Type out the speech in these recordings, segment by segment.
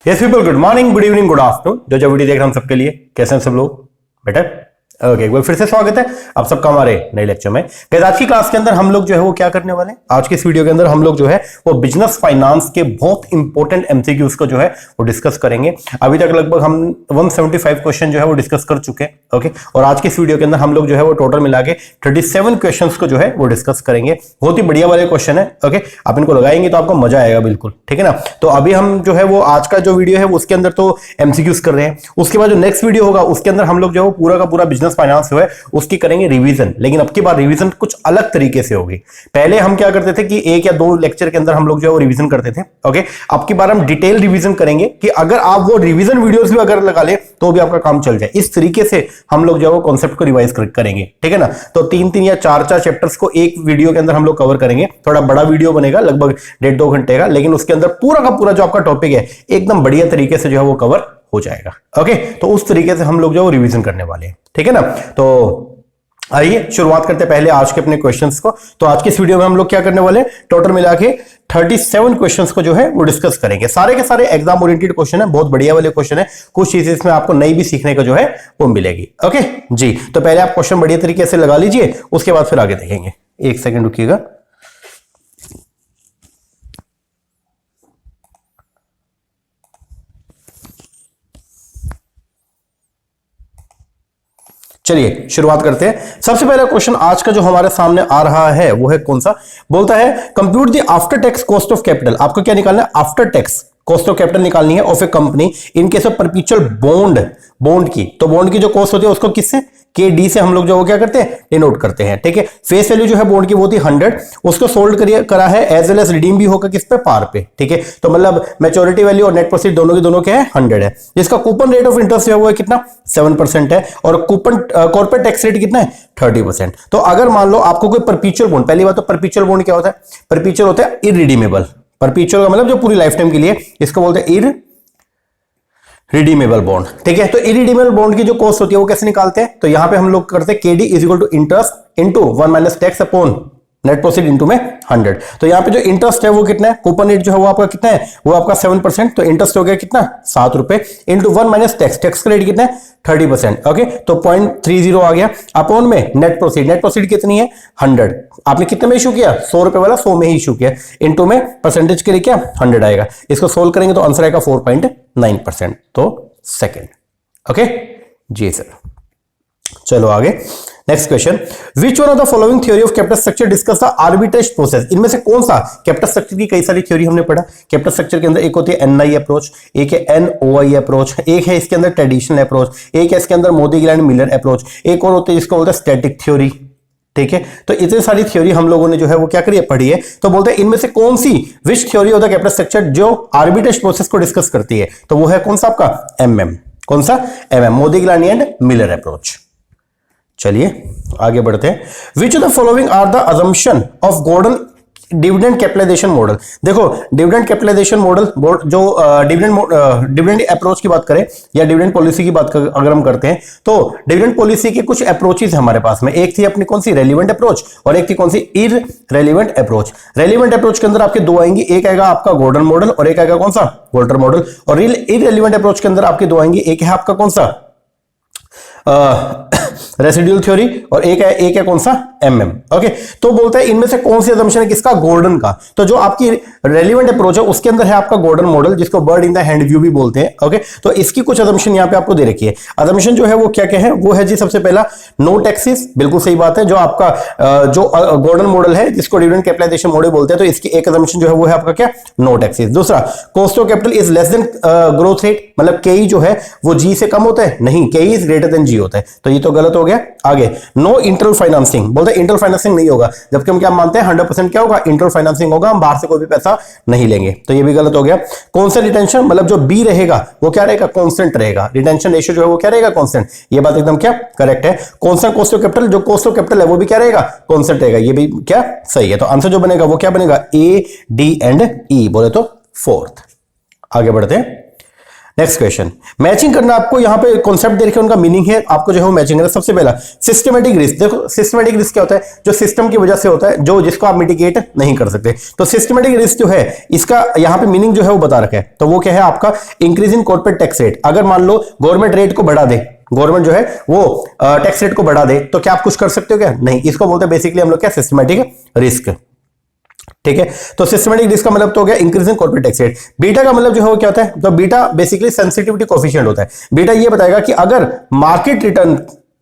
Yes people, good morning, good evening, good afternoon. जो video देख रहे हैं हम सबके लिए कैसे हैं सब लोग? बेटर ओके, एक बार फिर से स्वागत है आप सबका हमारे नए लेक्चर में। गाइस आज की क्लास के अंदर हम लोग जो है वो क्या करने वाले हैं, आज की इस वीडियो के अंदर हम लोग जो है वो बिजनेस फाइनेंस के बहुत इंपॉर्टेंट एमसीक्यूज को जो है वो डिस्कस करेंगे। अभी तक लगभग हम 175 क्वेश्चन जो है वो डिस्कस कर चुके हैं। ओके, और आज की इस वीडियो के अंदर हम लोग जो है वो टोटल मिला के 37 क्वेश्चन को जो है वो डिस्कस करेंगे। बहुत ही बढ़िया वाले क्वेश्चन है। ओके, आप इनको लगाएंगे तो आपको मजा आएगा बिल्कुल, ठीक है ना। तो अभी हम जो है वो आज का जो वीडियो है उसके अंदर तो एमसीक्यूज कर रहे हैं। उसके बाद जो नेक्स्ट वीडियो होगा उसके अंदर हम लोग जो है पूरा का पूरा बिजनेस फाइनेंस जो है उसकी करेंगे रिवीजन। लेकिन अब की बार रिवीजन कुछ अलग तरीके से होगी। पहले हम क्या करते थे कि एक या दो लेक्चर के अंदर हम लोग जो है वो रिवीजन करते थे। ओके, अब की बार हम डिटेल रिवीजन करेंगे कि अगर आप वो रिवीजन वीडियोस भी अगर लगा ले तो भी आपका काम चल जाए। इस तरीके से हम लोग जो है वो कॉन्सेप्ट को रिवाइज करेंगे, ठीक है ना। तो 3-3 या 4-4 चैप्टर्स को एक वीडियो के अंदर हम लोग कवर करेंगे। थोड़ा बड़ा वीडियो बनेगा, लगभग 1.5-2 घंटे का, लेकिन उसके अंदर पूरा का पूरा जो आपका टॉपिक है एकदम बढ़िया तरीके से जो है वो कवर हो जाएगा। ओके, तो उस तरीके से हम लोग जो रिवीजन करने वाले हैं, ठीक है ना। तो आइए शुरुआत करते हैं पहले आज के अपने क्वेश्चंस को। तो आज की इस वीडियो में हम लोग क्या करने वाले हैं, टोटल मिला के 37 क्वेश्चंस को जो है वो डिस्कस करेंगे। सारे के सारे एग्जाम ओरिएंटेड क्वेश्चन है, बहुत बढ़िया वाले क्वेश्चन है। कुछ चीजें इसमें आपको नई भी सीखने को जो है वो मिलेगी। ओके जी, तो पहले आप क्वेश्चन बढ़िया तरीके से लगा लीजिए, उसके बाद फिर आगे देखेंगे। एक सेकेंड रुकिएगा। चलिए शुरुआत करते हैं। सबसे पहला क्वेश्चन आज का जो हमारे सामने आ रहा है वो है कौन सा, बोलता है compute the after tax cost of capital. आपको क्या निकालना है, after tax cost of capital निकालनी है of a company in case of perpetual bond की। तो बॉन्ड की जो कॉस्ट होती है उसको किससे, के डी से हम लोग जो वो क्या करते हैं, डिनोट करते हैं, ठीक है। फेस वैल्यू जो है बॉन्ड की वो थी 100, उसको सोल्ड करा है एज वेल एज रिडीम भी होगा किस पे, पार पे, ठीक है। तो मतलब मैच्योरिटी वैल्यू और नेट प्रोसीड दोनों के दोनों क्या है, 100 है। जिसका कूपन रेट ऑफ इंटरेस्ट है वो है कितना, 7% है, और कूपन कॉर्पोरेट टैक्स रेट कितना है, 30%। तो अगर मान लो आपको कोई परपेचुअल बॉन्ड, पहली बात तो परपेचुअल बॉन्ड क्या होता है, परपेचुअल होता है इररिडीमेबल। परपेचुअल का मतलब जो पूरी लाइफ टाइम के लिए, इसको बोलते हैं रिडीमेबल बॉन्ड, ठीक है। तो इरिडीमेबल बॉन्ड की जो कॉस्ट होती है वो कैसे निकालते हैं, तो यहां पे हम लोग करते हैं KD is equal to interest into 1 minus tax upon net proceed into में 100। तो यहां पे जो इंटरेस्ट है वो कितना है, कूपन रेट जो है वो आपका कितना है, वो आपका 7%। तो इंटरेस्ट हो गया कितना, 7 रुपए, इनटू 1 माइनस टैक्स, टैक्स का रेट कितना है, 30%। ओके, तो 0.30 आ गया, अपॉन में नेट प्रोसीड कितनी है, 100। आपने कितने में इशू किया, 100 रुपए वाला 100 में ही इशू किया, इनटू में परसेंटेज के लिए क्या 100 आएगा। इसको सोल्व करेंगे तो आंसर आएगा 4.9%। तो सेकेंड। ओके जी सर, चलो आगे next question. Which one of the following theory of capital structure discuss the arbitrage process. इनमें से कौन सा, कैपिटल स्ट्रक्चर की कई सारी थ्योरी हमने पढ़ा। कैपिटल स्ट्रक्चर के अंदर एक होती है एनआई अप्रोच, एक है एनओआई अप्रोच, एक है इसके अंदर ट्रेडिशनल अप्रोच, एक है इसके अंदर मोदी-गिलानी मिलर अप्रोच, एक और होती है जिसको बोलते हैं स्टैटिक थ्योरी, ठीक है। तो इतनी सारी थ्योरी हम लोगों ने जो है वो क्या करी है, पढ़ी है। तो बोलते हैं इनमें से कौन सी, which theory of the capital structure जो आर्बिट्रेज प्रोसेस को डिस्कस करती है, तो वो है कौन सा आपका एमएम। कौन सा, MM, Modigliani and Miller approach. चलिए आगे बढ़ते हैं। Which of the following are the assumption of Gordon dividend capitalisation model. देखो डिविडेंड कैपिटलाइजेशन मॉडल जो डिविडेंड अप्रोच की बात करें या डिविडेंड पॉलिसी की बात अगर हम करते हैं, तो डिविडेंड पॉलिसी के कुछ अप्रोचेस हमारे पास में। एक थी अपनी कौन सी, रेलिवेंट अप्रोच, और एक थी कौन सी, इररेलेवेंट अप्रोच। रेलिवेंट अप्रोच के अंदर आपके दो आएंगी, एक आएगा आपका गॉर्डन मॉडल और एक आएगा कौन सा, वोल्टर मॉडल। और इररेलेवेंट अप्रोच के अंदर आपके दो आएंगी, एक है आपका कौन सा रेसिड्यूल थ्योरी, और एक है कौन सा, एमएम। ओके, तो बोलता है इनमें से कौन सी असम्पशन है किसका, गॉर्डन का। तो जो आपकी रेलिवेंट अप्रोच है उसके अंदर है आपका गॉर्डन मॉडल, जिसको bird in the hand view भी बोलते हैं। ओके, तो इसकी कुछ असम्पशन यहां पे आपको दे रखी है। असम्पशन जो है वो क्या क्या है, वो है जी सबसे पहला नो टैक्सेस, बिल्कुल सही बात है। जो आपका जो गॉर्डन मॉडल है जिसको डिविडेंड कैपिटलाइजेशन मॉडल बोलते हैं, तो इसकी एक असम्पशन जो है वो है आपका क्या, नो टैक्सेस। दूसरा, cost of capital is less than growth rate, मतलब केई जो है वो जी से कम होता है, नहीं, केई इज ग्रेटर देन जी होता है। तो ये तो गलत हो गया। आगे, नो इंटरनल फाइनेंसिंग, बोलते हैं इंटरनल फाइनेंसिंग नहीं होगा, जबकि हम क्या मानते हैं 100% क्या होगा, इंटरनल फाइनेंसिंग होगा, हम बाहर से कोई भी पैसा नहीं लेंगे। तो ये भी गलत हो गया। कांस्टेंट रिटेंशन, मतलब जो बी रहेगा वो क्या रहेगा, कांस्टेंट रहेगा। रिटेंशन रेशियो जो है वो क्या रहेगा, कांस्टेंट। ये बात एकदम क्या करेक्ट है। कांस्टेंट कॉस्ट ऑफ कैपिटल, जो कॉस्ट ऑफ कैपिटल है वो भी क्या रहेगा, कांस्टेंट रहेगा। ये भी क्या सही है। तो आंसर जो बनेगा वो क्या बनेगा, ए डी एंड ई, बोले तो फोर्थ। आगे बढ़ते हैं नेक्स्ट क्वेश्चन, मैचिंग करना आपको यहाँ पे कॉन्सेप्ट दे रखे, उनका मीनिंग है, आपको जो है वो मैचिंग करना। सबसे पहला सिस्टमेटिक रिस्क। देखो सिस्टमेटिक रिस्क क्या होता है, जो सिस्टम की वजह से होता है, जो जिसको आप मिटिगेट नहीं कर सकते। तो सिस्टमेटिक रिस्क जो है इसका यहाँ पे मीनिंग जो है वो बता रखा है। तो वो क्या है आपका, increase in corporate tax rate. अगर मान लो गवर्नमेंट रेट को बढ़ा दे, गवर्नमेंट जो है वो टैक्स रेट को बढ़ा दे, तो क्या आप कुछ कर सकते हो क्या? नहीं। इसको बोलते हैं बेसिकली हम लोग क्या, सिस्टमेटिक रिस्क। ठीक है, तो सिस्टमेटिक रिस्क का मतलब तो हो गया increase in corporate tax rate. Beta का मतलब जो है वो क्या होता है, तो बीटा बेसिकली सेंसिटिविटी कोफिशिएंट होता है। बीटा ये बताएगा कि अगर मार्केट रिटर्न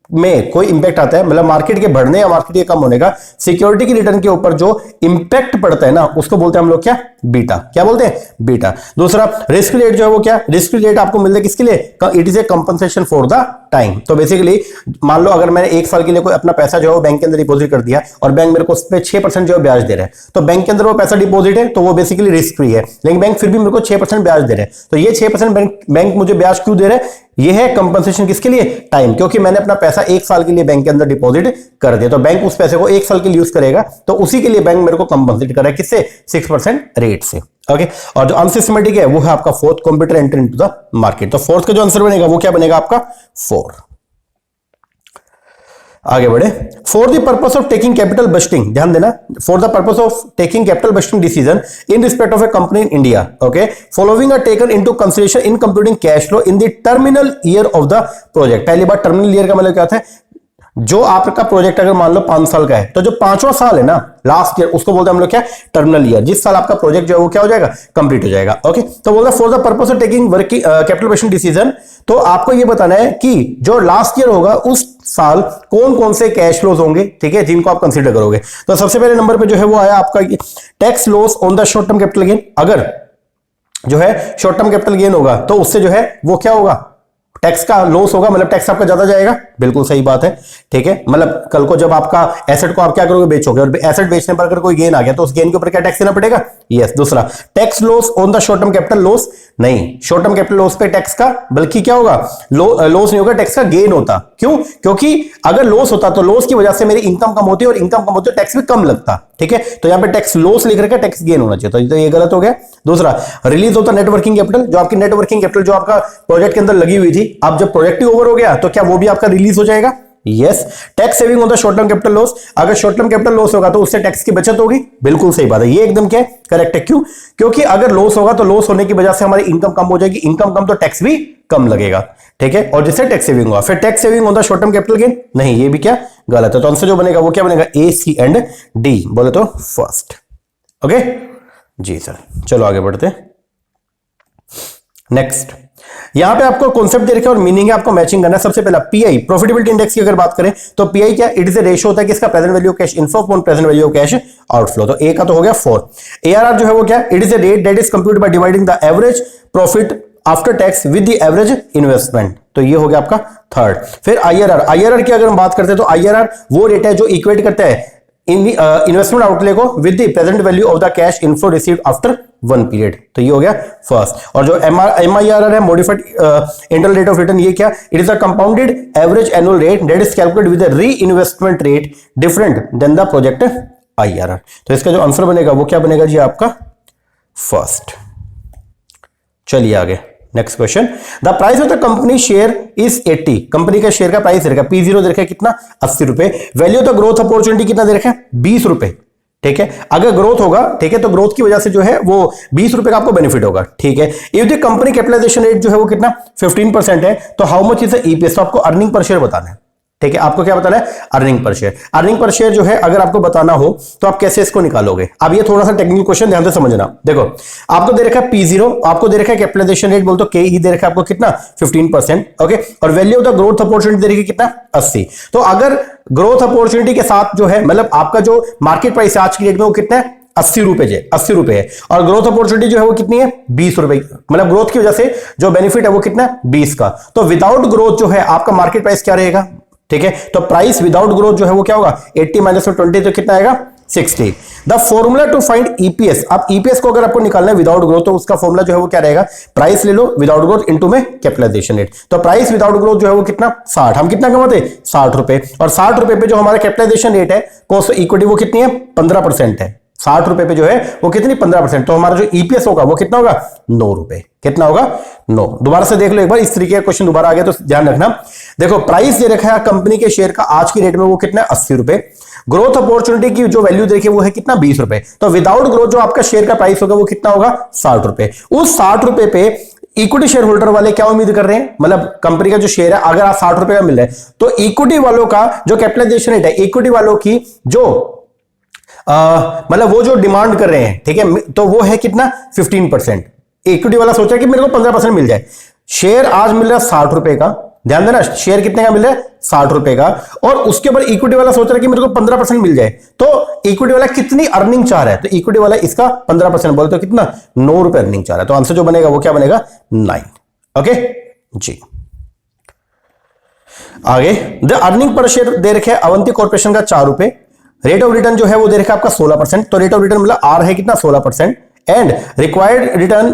में कोई इंपैक्ट आता है, मतलब मार्केट के बढ़ने या मार्केट के कम होने का सिक्योरिटी की रिटर्न के ऊपर जो इंपैक्ट पड़ता है ना, उसको बोलते हैं हम लोग क्या, बीटा। क्या बोलते हैं, बीटा। दूसरा रिस्क रेट जो है वो क्या, रिस्क रेट आपको मिलता है किसके लिए, it is a compensation for the time. तो बेसिकली मान लो अगर मैंने 1 साल के लिए कोई अपना पैसा जो है वो बैंक के अंदर डिपॉजिट कर दिया और बैंक मेरे को उस पर 6% जो है ब्याज दे रहा है, तो बैंक के अंदर वो पैसा डिपॉजिट है तो वो बेसिकली रिस्क फ्री है, लेकिन बैंक फिर भी मेरे को 6% ब्याज दे रहा है। तो ये 6% बैंक मुझे ब्याज क्यों दे रहा है, ये है कंपनसेशन किसके लिए, टाइम। क्योंकि मैंने अपना पैसा 1 साल के लिए बैंक के अंदर डिपॉजिट कर दिया, तो बैंक उस पैसे को 1 साल के लिए यूज करेगा, तो उसी के लिए बैंक मेरे को कंपनसेट कर रहा है किससे, 6% रेट से। ओके, और जो अनसिस्टमेटिक है वो है आपका fourth, computer entry into the market. तो फोर्थ का जो आंसर बनेगा वो क्या बनेगा आपका, 4। आगे बढ़े, for the purpose of taking capital budgeting, ध्यान देना, for the purpose of taking capital budgeting decision in respect of a company in India, okay, following are taken into consideration in computing cash flow in the terminal year of the project. पहली बार terminal year का मतलब क्या था, जो आपका project अगर मान लो 5 साल का है, तो जो 5वां साल है ना, लास्ट ईयर, उसको बोलते हैं हम लोग क्या, टर्मिनल ईयर। जिस साल आपका प्रोजेक्ट जो है वो क्या हो जाएगा, कंप्लीट हो जाएगा। ओके, तो बोलते हैं for the purpose of taking working capital budgeting decision, तो आपको ये बताना है कि जो लास्ट ईयर होगा उस साल कौन कौन से कैश फ्लोज होंगे, ठीक है, जिनको आप कंसीडर करोगे। तो सबसे पहले नंबर पे जो है वो आया आपका tax loss on the short term capital gain. अगर जो है शॉर्ट टर्म कैपिटल गेन होगा तो उससे जो है वो क्या होगा, टैक्स का लॉस होगा, मतलब टैक्स आपका ज्यादा जाएगा। बिल्कुल सही बात है, ठीक है। मतलब कल को जब आपका एसेट को आप क्या करोगे, बेचोगे, और एसेट बेचने पर अगर कोई गेन आ गया तो उस गेन के ऊपर क्या टैक्स देना पड़ेगा, यस। दूसरा, tax loss on the short term capital loss, नहीं, शॉर्ट टर्म कैपिटल लॉस पे टैक्स का, बल्कि क्या होगा, लॉस नहीं होगा, टैक्स का गेन होता। क्यों, क्योंकि अगर लॉस होता तो लॉस की वजह से मेरी इनकम कम होती, और इनकम कम होती तो टैक्स भी कम लगता, ठीक है। तो यहां पे टैक्स लॉस लिख रखा है, टैक्स गेन होना चाहिए, तो ये गलत हो गया। दूसरा, रिलीज होता नेटवर्किंग कैपिटल, जो आपकी नेटवर्किंग कैपिटल जो आपका प्रोजेक्ट के अंदर लगी हुई थी, अब जब प्रोजेक्ट ओवर हो गया तो क्या वो भी आपका रिलीज हो जाएगा, यस। टैक्स सेविंग होता शॉर्ट टर्म कैपिटल लॉस, अगर शॉर्ट टर्म कैपिटल लॉस होगा तो उससे टैक्स की बचत होगी। बिल्कुल सही बात है, ये एकदम क्या है, करेक्ट है। क्यों, क्योंकि अगर लॉस होगा तो लॉस होने की वजह से हमारी इनकम कम हो जाएगी, इनकम कम तो टैक्स भी कम लगेगा, ठीक है, और जिससे टैक्स सेविंग होगा। फिर टैक्स सेविंग होता शॉर्ट टर्म कैपिटल गेन, नहीं, ये भी क्या, गलत है। तो आंसर जो बनेगा वो क्या बनेगा, ए, सी एंड डी, बोले तो फर्स्ट। ओके जी सर, चलो आगे बढ़ते हैं। नेक्स्ट, यहां पे आपको कॉन्सेप्ट दे रखा है और मीनिंग है, आपको मैचिंग करना है। सबसे पहला पीआई, प्रॉफिटेबिलिटी इंडेक्स की अगर बात करें तो पीआई क्या, इट इज ए रेशियो होता है किसका, present value of cash inflow upon present value of cash outflow. तो ए का तो हो गया 4। एआरआर जो है वो क्या, it is a rate that is computed by dividing the average profit after tax with the average investment, तो ये हो गया आपका 3rd। फिर आईआरआर, आईआरआर की अगर हम बात करते हैं तो आईआरआर वो रेट है जो इक्वेट करता है इन्वेस्टमेंट आउटले को with the present value of the cash inflow received after 1 period, तो ये हो गया फर्स्ट। और जो एमआईआरआर है, modified internal rate of return, ये क्या, it is a compounded average annual rate that is calculated with the reinvestment rate different than the project IRR. तो इसका जो आंसर बनेगा वो क्या बनेगा जी, आपका फर्स्ट। चलिए आगे, next question, the price of the company share is 80, company का शेयर का प्राइस दे रखा है P0 दे रखा है कितना, 80 रुपए। Value of the growth opportunity कितना दे रखा है, 20 रुपए, ठीक है। अगर ग्रोथ होगा, ठीक है, तो ग्रोथ की वजह से जो है वो 20 रुपए का आपको बेनिफिट होगा, ठीक है। If the company capitalisation rate जो है वो कितना 15% है, तो how much is the EPS, तो आपको अर्निंग पर शेयर बताना है, ठीक है। आपको क्या बताना है, earning per share. Earning per share जो है अगर आपको बताना हो तो आप कैसे इसको निकालोगे। अब ये थोड़ा सा टेक्निकल क्वेश्चन, ध्यान से समझना। देखो, आपको दे रखा है P0, आपको दे रखा है कैपिटलाइजेशन रेट, बोल तो KE दे रखा है आपको कितना 15%, ओके। और value of the growth opportunity दे रखी है कितना 80। तो अगर ग्रोथ अपॉर्चुनिटी के साथ जो है, मतलब आपका जो मार्केट प्राइस आज की डेट में वो कितना है, 80 रुपए है, और ग्रोथ अपॉर्चुनिटी जो है वो कितनी है 20 रुपए, मतलब ग्रोथ की वजह से जो बेनिफिट है वो कितना है 20 का। तो विदाउट ग्रोथ जो है आपका मार्केट प्राइस क्या रहेगा, ठीक है। तो प्राइस विदाउट ग्रोथ जो है वो क्या होगा, 80 माइनस 20 तो कितना आएगा 60। The formula to find EPS, आप ईपीएस को अगर आपको निकालना है विदाउट ग्रोथ, तो उसका फॉर्मूला जो है वो क्या रहेगा, प्राइस ले लो विदाउट ग्रोथ इनटू में कैपिटलाइजेशन रेट। तो प्राइस विदाउट ग्रोथ जो है वो कितना 60, हम कितना कमाते 60 रुपए, और 60 रुपए पे जो हमारा कैपिटलाइजेशन रेट है, कॉस्ट इक्विटी वो कितनी है 15% है, 60 पे जो है वो कितनी 15%, तो हमारा जो ईपीएस होगा वो कितना होगा 9 रुपए। कितना होगा 9। दोबारा से देख लो एक बार, इस तरीके का क्वेश्चन दोबारा आ गया तो ध्यान रखना। देखो प्राइस दे रखा है कंपनी के शेयर का आज की रेट में वो कितना है 80 रुपए। ग्रोथ अपॉर्चुनिटी की जो वैल्यू देखिए वो है कितना 20 रुपए। तो विदाउट ग्रोथ जो आपका शेयर का प्राइस होगा वो कितना होगा 60 रुपए। उस 60 रुपए पे इक्विटी शेयर होल्डर वाले क्या उम्मीद कर रहे हैं, मतलब कंपनी का जो शेयर है अगर आप 60 रुपए का मिल रहा है तो इक्विटी वालों का जो कैपिटलाइजेशन रेट है, इक्विटी वालों की जो मतलब वो जो डिमांड कर रहे हैं, ठीक है, तो वो है कितना 15%। इक्विटी वाला सोचा कि मेरे को 15% मिल जाए। शेयर आज मिल रहा है 60 रुपए का, ध्यान देना, शेयर कितने का मिल रहा है 60 रुपए का, और उसके ऊपर इक्विटी वाला सोच रहा है कि मेरे को 15% मिल जाए। तो इक्विटी वाला कितनी अर्निंग चाह रहा है, तो इक्विटी वाला इसका 15% बोले तो कितना 9 रुपए अर्निंग चाह रहा है। तो आंसर जो बनेगा वो क्या बनेगा 9। ओके जी, आगे द अर्निंग पर शेयर दे रखे अवंती कॉर्पोरेशन का 4 रुपए। रेट ऑफ रिटर्न जो है वो दे रखा है आपका 16%। तो रेट ऑफ रिटर्न मतलब आर है कितना 16%। And required return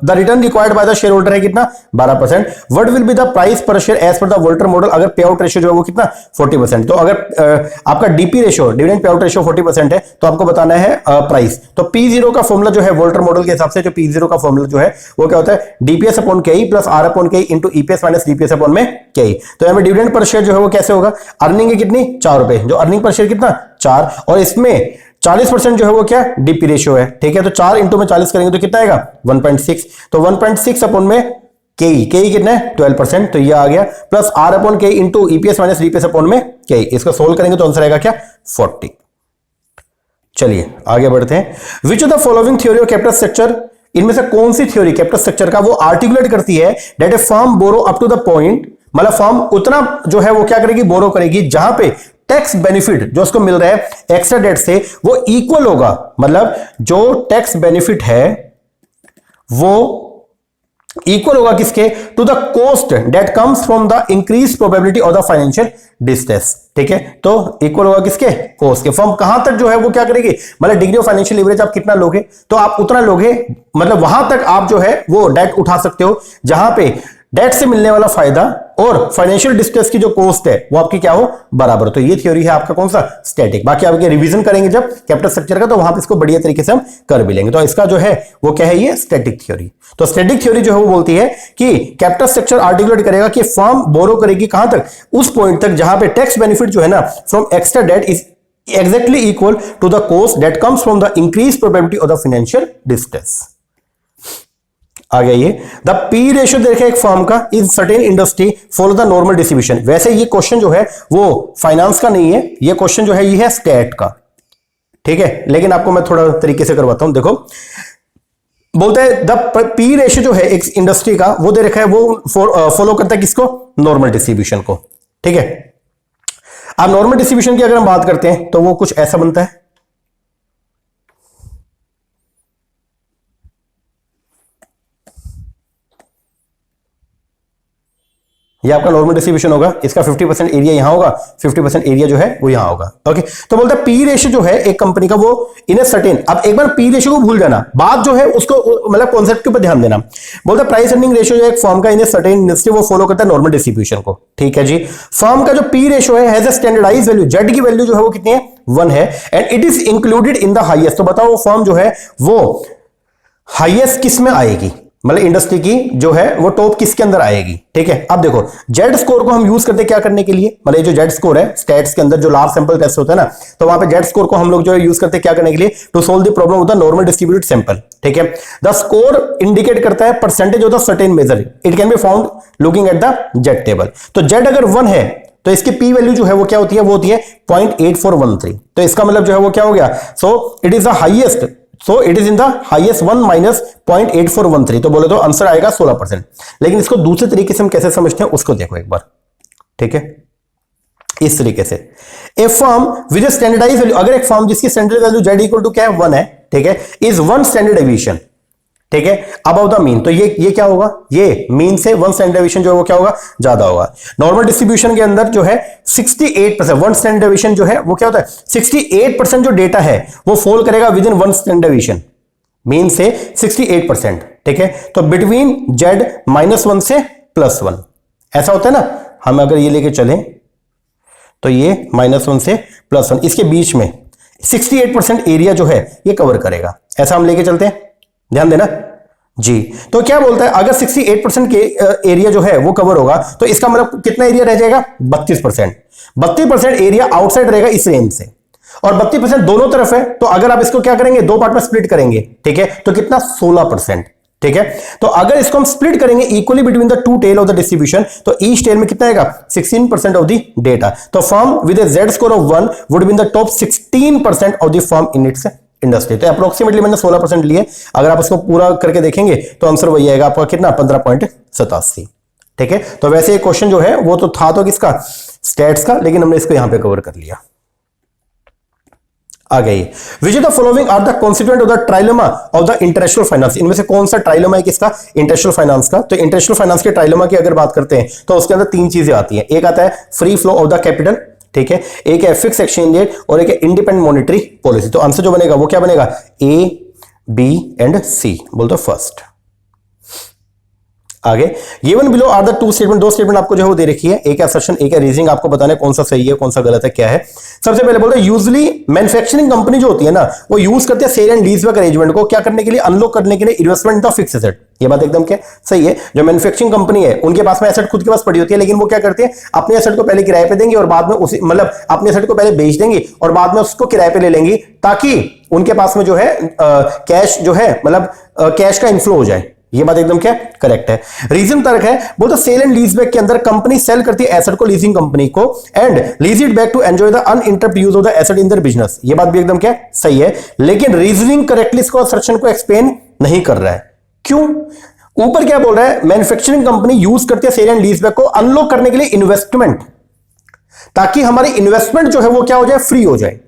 the return required by the share holder है कितना 12%। What will be the price per share as per the Walter model, अगर पे आउट रेशियो जो है वो कितना 40%। तो अगर आपका DP ratio, dividend pay out ratio 40% है तो आपको बताना है प्राइस। तो P0 का फॉर्मूला जो है वोल्टर मॉडल के हिसाब से, जो P0 का फॉर्मूला जो है वो क्या होता है डीपीएस अपॉन केई प्लस आर अपॉन केई into EPS minus DPS upon में केई। तो यहाँ पे डिविडेंड पर शेयर जो है वो कैसे होगा, अर्निंग है कितनी 4 रुपए, जो अर्निंग पर शेयर कितना 4, और इसमें 40% जो है वो क्या डीपी रेशियो है, ठीक है। तो 4 इंटू में 40 करेंगे तो कितना आएगा 1.6। तो 1.6 अपॉन में केई, केई कितना है 12%, तो ये आ गया, प्लस आर अपॉन केई into EPS minus DPS upon में केई। इसको सोल्व करेंगे तो आंसर आएगा क्या 40। चलिए आगे बढ़ते हैं। Which of the following theory of capital structure, इनमें से कौन सी थ्योरी कैपिटल स्ट्रक्चर का वो आर्टिकुलेट करती है that a firm borrow up to the point, मतलब फर्म उतना जो है वो क्या करेगी बोरो करेगी जहां पे टैक्स बेनिफिट जो उसको मिल रहा है एक्स्ट्रा डेट से वो इक्वल होगा, मतलब जो टैक्स बेनिफिट है वो इक्वल होगा किसके to the cost that comes from the increase probability of the financial distress, ठीक है। तो इक्वल होगा किसके कॉस्ट के। फर्म कहां तक जो है वो क्या करेगी, मतलब डिग्री ऑफ फाइनेंशियल लीवरेज आप कितना लोगे तो आप उतना लोगे, मतलब वहां तक आप जो है वो डेट उठा सकते हो जहां पे डेट से मिलने वाला फायदा और फाइनेंशियल डिस्ट्रेस की जो कॉस्ट है वो आपकी क्या हो बराबर। तो ये थ्योरी है आपका कौन सा स्टैटिक। बाकी आपके रिवीजन करेंगे जब कैपिटल स्ट्रक्चर का तो वहां पे इसको बढ़िया तरीके से हम कर भी लेंगे। तो इसका जो है वो क्या है ये स्टैटिक थ्योरी। तो स्टैटिक थ्योरी जो है वो बोलती है कि कैपिटल स्ट्रक्चर आर्टिकुलेट करेगा कि फर्म बोरो करेगी कहां तक, उस पॉइंट तक जहां पे टैक्स बेनिफिट जो है ना from extra debt is exactly equal to the cost that comes from the increased probability of the financial distress। आ गया ये द पी रेशियो देखे एक फर्म का in certain industry follow the normal distribution. वैसे ये क्वेश्चन जो है वो फाइनेंस का नहीं है, ये क्वेश्चन जो है ये है स्टैट का, ठीक है। लेकिन आपको मैं थोड़ा तरीके से करवाता हूं। देखो बोलते हैं द पी रेशियो जो है एक इंडस्ट्री का वो दे रखा है वो फॉलो करता है किसको नॉर्मल डिस्ट्रीब्यूशन को, ठीक है। अब नॉर्मल डिस्ट्रीब्यूशन की अगर हम बात करते हैं तो वो कुछ ऐसा बनता है, ये आपका नॉर्मल डिस्ट्रीब्यूशन होगा। इसका 50% एरिया यहां होगा, 50% एरिया जो है वो यहां होगा, ओके। तो बोलता है पी रेशियो जो है एक कंपनी का वो इन ए सर्टेन, अब एक बार पी रेशियो को भूल जाना, बात जो है उसको मतलब कॉन्सेप्ट के ऊपर ध्यान देना। बोलता है प्राइस अर्निंग रेशियो जो एक फर्म का इन ए सर्टेन इंडस्ट्री वो फॉलो करता है नॉर्मल डिस्ट्रीब्यूशन को, ठीक है जी। फर्म का जो पी रेशियो है has a standardised value, Z की वैल्यू जो है वो कितनी है 1 है and it is included in the highest. तो बताओ वो फर्म जो है वो हाईएस्ट किस में आएगी, मतलब इंडस्ट्री की जो है वो टॉप किसके अंदर आएगी, ठीक है। अब देखो जेड स्कोर को हम यूज करते हैं क्या करने के लिए, मतलब जो जेड स्कोर है स्टैट्स के अंदर जो लार्ज सैंपल टेस्ट होता है ना, तो वहां पे जेड स्कोर को हम लोग जो है यूज करते हैं क्या करने के लिए to solve the problem of the normal distributed sample, ठीक है। द स्कोर इंडिकेट करता है percentage of the certain measure, it can be found looking at the Z table. तो जेड अगर 1 है तो इसकी पी वैल्यू जो है वो क्या होती है, वो होती है 0.8413। तो इसका मतलब जो है वो क्या हो गया, so it is the highest, so it is in the highest 1 minus 0.8413। तो बोले तो आंसर आएगा 16%। लेकिन इसको दूसरे तरीके से हम कैसे समझते हैं उसको देखो एक बार, ठीक है। इस तरीके से a firm with standardised value, अगर एक फर्म जिसकी standard value Z equal to क्या है 1 है, ठीक है, इज 1 स्टैंडर्ड डेविएशन, ठीक है, अबव द मीन। तो ये क्या होगा, ये मीन से 1 स्टैंडर्ड डेविएशन जो है वो क्या होगा ज्यादा होगा। नॉर्मल डिस्ट्रीब्यूशन के अंदर जो है 68%, 1 स्टैंडर्ड डेविएशन जो है वो क्या होता है 68% जो डेटा है वो फॉल करेगा with in 1 standard deviation, mean से 68%, ठीक है। तो बिटवीन जेड -1 से +1 ऐसा होता है ना। हम अगर ये लेके चलें तो ये -1 से +1 इसके बीच में 68% एरिया जो है ये कवर करेगा। ऐसा हम लेके चलते हैं, ध्यान देना जी। तो क्या बोलता है, अगर 68% के एरिया जो है वो कवर होगा तो इसका मतलब कितना एरिया रह जाएगा, 32%। 32% एरिया आउटसाइड रहेगा इस रेंज से, और 32% दोनों तरफ है। तो अगर आप इसको क्या करेंगे, दो पार्ट में स्प्लिट करेंगे, ठीक है, तो कितना 16%, ठीक है। तो अगर इसको हम स्प्लिट करेंगे equally between the two tail of the distribution, तो ईच टेल में कितना आएगा, 16% ऑफ द डेटा। तो firm with a Z score of 1 would be in the top 16% of the firm in its industry. तो approximately मैंने 16% लिए, अगर आप इसको पूरा करके देखेंगे तो आंसर वही आएगा आपका कितना, 15.87, ठीक है। तो वैसे एक क्वेश्चन जो है वो तो था तो किसका, स्टैट्स का, लेकिन हमने इसको यहां पे कवर कर लिया। आ गई, which of the following are the constituent of the trilemma of the international finance. इनमें से कौन सा ट्राइलेमा है किसका, इंटरनेशनल फाइनेंस का। तो इंटरनेशनल फाइनेंस के ट्राइलेमा की अगर बात करते हैं तो उसके अंदर तीन चीजें आती हैं। एक आता है free flow of the capital, ठीक है, एक है फिक्स एक्सचेंज रेट, और एक है इंडिपेंडेंट मॉनेटरी पॉलिसी। तो आंसर जो बनेगा वो क्या बनेगा, ए, बी एंड सी। बोल दो फर्स्ट। आगे, given below are the two statement, दो स्टेटमेंट आपको जो है वो दे रखी है, एक है असर्शन, एक है रीजनिंग। आपको बताना है कौन सा सही है कौन सा गलत है क्या है। सबसे पहले बोलते हैं यूजली मैन्युफैक्चरिंग कंपनी जो होती है ना, वो यूज करते हैं सेल एंड लीजबैक अरेंजमेंट को क्या करने के लिए, अनलॉक करने के लिए इन्वेस्टमेंट ऑफ फिक्स एसेट। ये बात एकदम क्या सही है। जो मैन्युफैक्चरिंग कंपनी है उनके पास में एसेट खुद के पास पड़ी होती है, लेकिन वो क्या करते हैं, अपने एसेट को पहले किराए पे देंगे और बाद में उसी मतलब अपने एसेट को पहले बेच देंगे और बाद में उसको किराए पे ले लेंगी, ताकि उनके पास में जो है कैश जो है मतलब कैश का इनफ्लो हो जाए। ये बात एकदम क्या करेक्ट है। रीजन तर्क है, बोलते सेल एंड लीज बैक के अंदर कंपनी सेल करती है एसेट को लीजिंग कंपनी को and lease it back to enjoy the uninterrupted use of the asset in their business. ये बात भी एकदम क्या सही है, लेकिन रीजनिंग करेक्टली इसको असर्शन को एक्सप्लेन नहीं कर रहा है। क्यों, ऊपर क्या बोल रहा है, मैन्युफैक्चरिंग कंपनी यूज करती है सेल एंड लीज बैक को अनलॉक करने के लिए इन्वेस्टमेंट, ताकि हमारी इन्वेस्टमेंट जो है वो क्या हो जाए, फ्री हो जाए।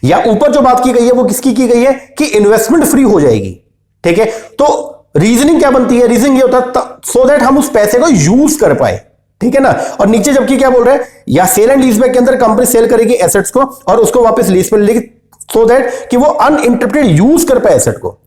या ऊपर जो बात की गई है वो किसकी की गई है कि इन्वेस्टमेंट फ्री हो जाएगी, ठीक है। तो रीजनिंग क्या बनती है, रीजनिंग ये होता है सो दैट हम उस पैसे को यूज कर पाए, ठीक है ना। और नीचे जबकि क्या बोल रहे हैं, या सेल एंड लीज बैक के अंदर कंपनी सेल करेगी एसेट्स को और उसको वापस लीज पे लेगी, सो दैट कि वो अनइंटरप्टेड यूज कर पाए एसेट को।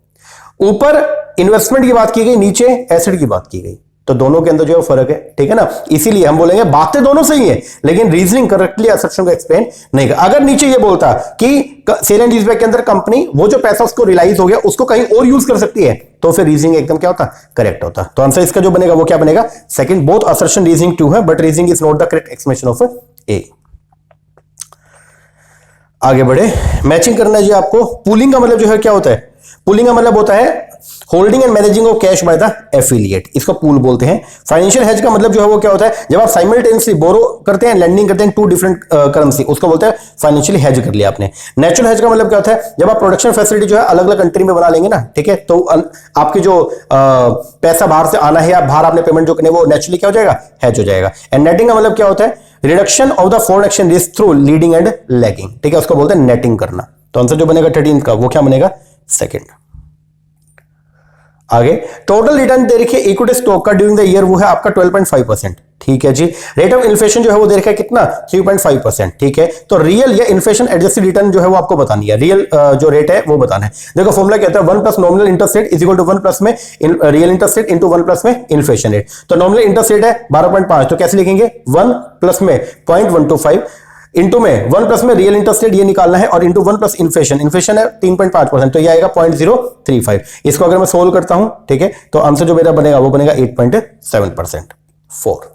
ऊपर इन्वेस्टमेंट की बात की गई, नीचे एसेट की बात की गई, तो दोनों के अंदर जो है फर्क है, ठीक है ना। इसीलिए हम बोलेंगे बातें दोनों सही है, लेकिन रीजनिंग करेक्टली असर्शन को एक्सप्लेन नहीं कर। अगर नीचे ये बोलता कि सेल एंड लीजबैक के अंदर कंपनी वो जो पैसा उसको रियलाइज हो गया उसको कहीं और यूज कर सकती है, तो फिर रीजनिंग एकदम क्या होता, करेक्ट होता। तो आंसर इसका जो बनेगा वो क्या बनेगा, second. Both assertion reasoning true है, but reasoning is not the correct explanation of A. आगे बढ़े, मैचिंग करना है जी आपको। पूलिंग का मतलब जो है क्या होता है, पूलिंग का मतलब होता है holding and managing of cash by the affiliate, इसको पूल बोलते हैं। फाइनेंशियल हेज का मतलब जो है वो क्या होता है, जब आप साइमल्टेनियसली बोरो करते हैं, लेंडिंग करते हैं टू डिफरेंट करेंसी, उसको बोलते हैं फाइनेंशियली हेज कर लिया आपने। नेचुरल हेज का मतलब क्या होता है, जब आप प्रोडक्शन फैसिलिटी जो है अलग अलग कंट्री में बना लेंगे ना, ठीक है, तो आपकी जो पैसा बाहर से आना है या बाहर आपने पेमेंट जो करनी है वो नेचुरली क्या हो जाएगा, हेज हो जाएगा। एंड नेटिंग का मतलब क्या होता है, reduction of the foreign exchange risk through leading and lagging, ठीक है, उसको बोलते हैं नेटिंग करना। तो आंसर जो बनेगा 13 का वो क्या बनेगा, सेकंड। आगे, टोटल रिटर्न दे रखिए इक्विटी स्टॉक का ड्यूरिंग द ईयर वो है आपका 12.5%, ठीक है जी। रेट ऑफ इन्फ्लेशन जो है वो दे रखा है कितना, 3.5%, ठीक है। तो रियल या इन्फ्लेशन एडजस्टेड रिटर्न जो है वो आपको बतानी है, रियल जो रेट है वो बताना है। देखो फॉर्मूला कहता है 1 plus nominal interest rate is equal to 1 plus में real interest rate into 1 plus में इन्फ्लेशन रेट। तो नॉमिनल इंटरेस्ट रेट है 12.5, तो कैसे लिखेंगे, 1 प्लस में 0.125 इंटू में 1 प्लस में रियल इंटरेस्ट रेट ये निकालना है और इंटू 1 प्लस इन्फ्लेशन, इन्फ्लेशन है 3.5%, तो ये आएगा 0.035। इसको अगर मैं सोल्व करता हूं, ठीक है, तो आंसर जो मेरा बनेगा वो बनेगा 8.7%, 4।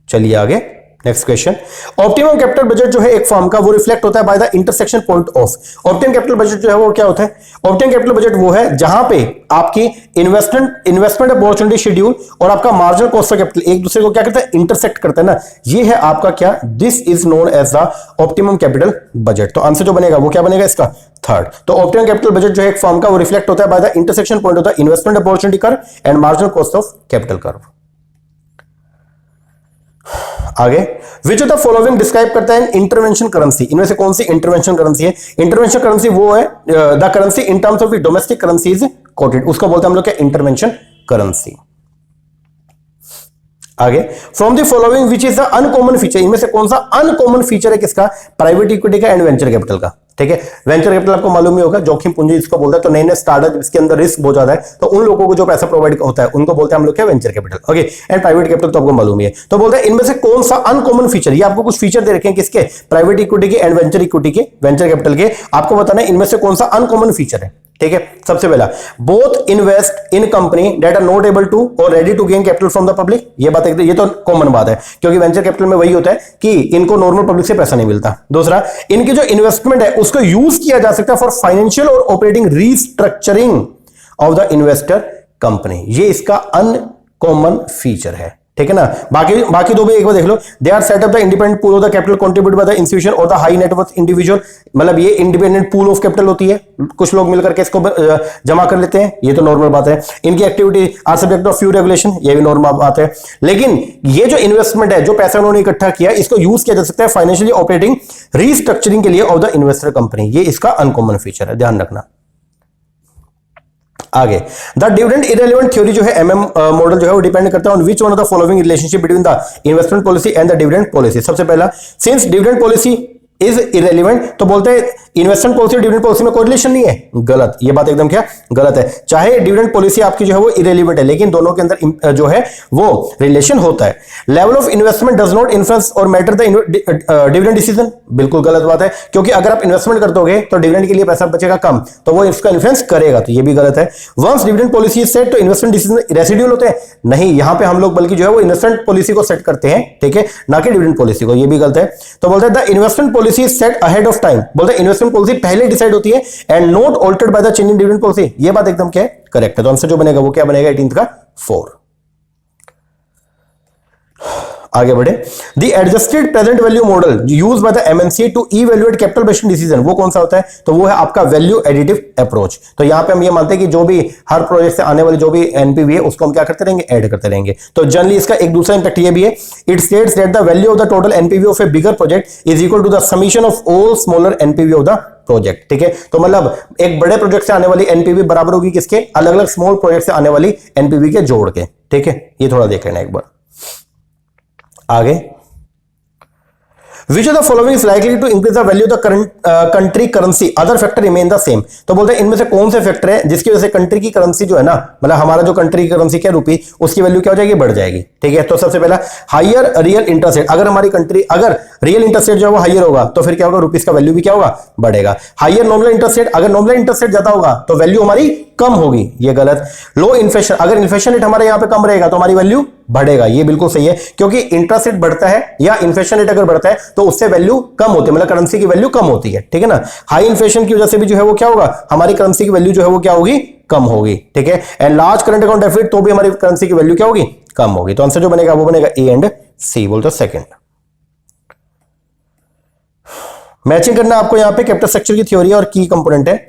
चलिए आगे, next question. Optimum capital budget जो है एक फर्म का वो रिफ्लेक्ट होता है by the intersection point of. Optimum capital budget जो है वो क्या होता है, ऑप्टिमम कैपिटल बजट वो है जहां पे आपकी इन्वेस्टमेंट अपॉर्चुनिटी शेड्यूल और आपका मार्जिनल कॉस्ट ऑफ कैपिटल एक दूसरे को क्या करता है, इंटरसेक्ट करता है ना। ये है आपका क्या, this is known as the optimum capital budget. तो आंसर जो बनेगा वो क्या बनेगा इसका, थर्ड। तो ऑप्टिमम कैपिटल बजट जो है एक फर्म का वो रिफ्लेक्ट होता है by the intersection point of the investment opportunity curve and marginal cost of capital curve. आगे, which of the following describe करता है इंटरवेंशन करेंसी, इनमें से कौन सी इंटरवेंशन करेंसी है। इंटरवेंशन करेंसी वो है the currency in terms of domestic currency is quoted, उसको बोलते हैं हम लोग क्या, इंटरवेंशन करेंसी। आगे, from the following which is the uncommon feature, इनमें से कौन सा अनकॉमन फीचर है किसका, प्राइवेट इक्विटी का एंड वेंचर कैपिटल का। ठीक है, वेंचर कैपिटल आपको मालूम ही होगा, जोखिम पूंजी इसको बोलता है। तो नए नए स्टार्टअप जिसके अंदर रिस्क बहुत ज्यादा है, तो उन लोगों को जो पैसा प्रोवाइड होता है उनको बोलते हैं हम लोग क्या, venture capital. Okay, and private capital तो आपको मालूम ही है। तो बोलते हैं इनमें से कौन सा अनकॉमन फीचर, ये आपको कुछ फीचर दे रखे हैं किसके, प्राइवेट इक्विटी के एंड वेंचर इक्विटी के, वेंचर कैपिटल के। आपको बताना है इनमें से कौन सा अनकॉमन फीचर है। ठीक है, सबसे पहला, both invest in company that are not able to और ready to gain capital from the public. ये बात ये तो कॉमन बात है, क्योंकि वेंचर कैपिटल में वही होता है कि इनको नॉर्मल पब्लिक से पैसा नहीं मिलता। दूसरा, इनकी जो इन्वेस्टमेंट है उसको यूज किया जा सकता है फॉर फाइनेंशियल और operating restructuring of the investor company. ये इसका अनकॉमन फीचर है। ठीक है ना, बाकी दो भी एक बार देख लो। They are set up the independent pool of the capital contribute by the institution और द हाई नेटवर्थ इंडिविजुअल। मतलब ये इंडिपेंडेंट पूल ऑफ कैपिटल होती है, कुछ लोग मिलकर के इसको जमा कर लेते हैं, ये तो नॉर्मल बात है। इनकी activity are subject of few regulation, ये भी नॉर्मल बात है। लेकिन ये जो इन्वेस्टमेंट है, जो पैसा उन्होंने इकट्ठा किया, इसको यूज किया जा सकता है फाइनेंशियली ऑपरेटिंग रीस्ट्रक्चरिंग के लिए ऑफ द इन्वेस्टर कंपनी। ये इसका अनकॉमन फीचर है, ध्यान रखना। आगे, द डिविडेंड इररिलेवेंट थ्योरी जो है एमएम मॉडल जो है वो डिपेंड करता है on which one of the following relationship between the investment policy and the dividend policy. सबसे पहला, since dividend policy is irrelevant, तो बोलते हैं इन्वेस्टमेंट पॉलिसी और डिविडेंड पॉलिसी में कोई रिलेशन नहीं है। गलत, ये बात एकदम क्या गलत है। चाहे डिविडेंड पॉलिसी आपकी जो है वो इररिलेवेंट है, लेकिन दोनों के अंदर जो है वो रिलेशन होता है। Level of investment does not influence और मैटर द डिविडेंड डिसीजन, बिल्कुल गलत बात है, क्योंकि अगर आप इन्वेस्टमेंट कर दोगे तो डिविडेंड के लिए पैसा बचेगा कम, तो वो इसका इन्फ्लुएंस करेगा, तो ये भी गलत है। वंस डिविडेंड पॉलिसी सेट, तो इन्वेस्टमेंट डिसीजन रेसिडुअल होते हैं, नहीं, यहां पे हम लोग बल्कि जो है वो इन्वेस्टमेंट पॉलिसी को सेट करते हैं, ठीक है, ना कि डिविडेंड पॉलिसी को, ये भी गलत है। तो बोलते हैं the investment policy set ahead of time, बोलते हैं इन्वेस्टमेंट पॉलिसी पहले डिसाइड होती है and not altered by the change in dividend policy. ये बात एकदम क्या है, करेक्ट है। तो आंसर जो बनेगा वो क्या बनेगा, 18th का 4। आगे बढ़े, the adjusted present value model used by the MNC to evaluate capital based decision, वो कौन सा होता है, तो वो है आपका वैल्यू एडिटिव अप्रोच। तो यहां पे हम ये मानते हैं कि जो भी हर प्रोजेक्ट से आने वाली जो भी एनपीवी है उसको हम क्या करते रहेंगे, ऐड करते रहेंगे। तो जनरली इसका एक दूसरा इंपैक्ट ये भी है, it states that the value of the total NPV of a bigger project is equal to the summation of all smaller NPV of the project. ठीक है, तो मतलब एक बड़े प्रोजेक्ट से आने वाली एनपीवी बराबर होगी किसके, अलग अलग स्मॉल प्रोजेक्ट से आने वाली एनपीवी के जोड़ के। ठीक है, ये थोड़ा देख लेना एक बार। आगे, Which of the following is likely to increase the value of the current country currency? Other factor remain the same. तो बोलते हैं इनमें से कौन से फैक्टर है जिसकी वजह से कंट्री की करेंसी जो है ना, मतलब हमारा जो कंट्री की करेंसी क्या रुपी, उसकी वैल्यू क्या हो जाएगी, बढ़ जाएगी। ठीक है, तो सबसे पहला हायर रियल इंटरेस्ट रेट, अगर हमारी कंट्री अगर रियल इंटरेस्ट रेट जो है वो हायर होगा तो फिर क्या होगा, रुपीस का वैल्यू भी क्या होगा, बढ़ेगा। हायर नॉमिनल इंटरेस्ट रेट, अगर नॉमिनल इंटरेस्ट रेट ज्यादा होगा तो वैल्यू हमारी कम होगी, ये गलत। लो इन्फ्लेशन, अगर इन्फ्लेशन रेट हमारे यहां पे कम रहेगा तो हमारी वैल्यू बढ़ेगा, ये बिल्कुल सही है, क्योंकि इंटरेस्ट रेट बढ़ता है या इन्फ्लेशन रेट अगर बढ़ता है तो उससे वैल्यू कम होती है, मतलब करेंसी की वैल्यू कम होती है। ठीक है ना, हाई इन्फ्लेशन की वजह से भी जो है वो क्या होगा, हमारी करेंसी की वैल्यू जो है वो क्या होगी, कम होगी। ठीक है, and large current account deficit, तो भी हमारी करेंसी की वैल्यू क्या होगी, कम होगी। तो आंसर जो बनेगा वो बनेगा ए एंड सी, बोलते सेकंड। मैचिंग करना आपको यहां पे कैपिटल स्ट्रक्चर की थ्योरी और की कंपोनेंट है।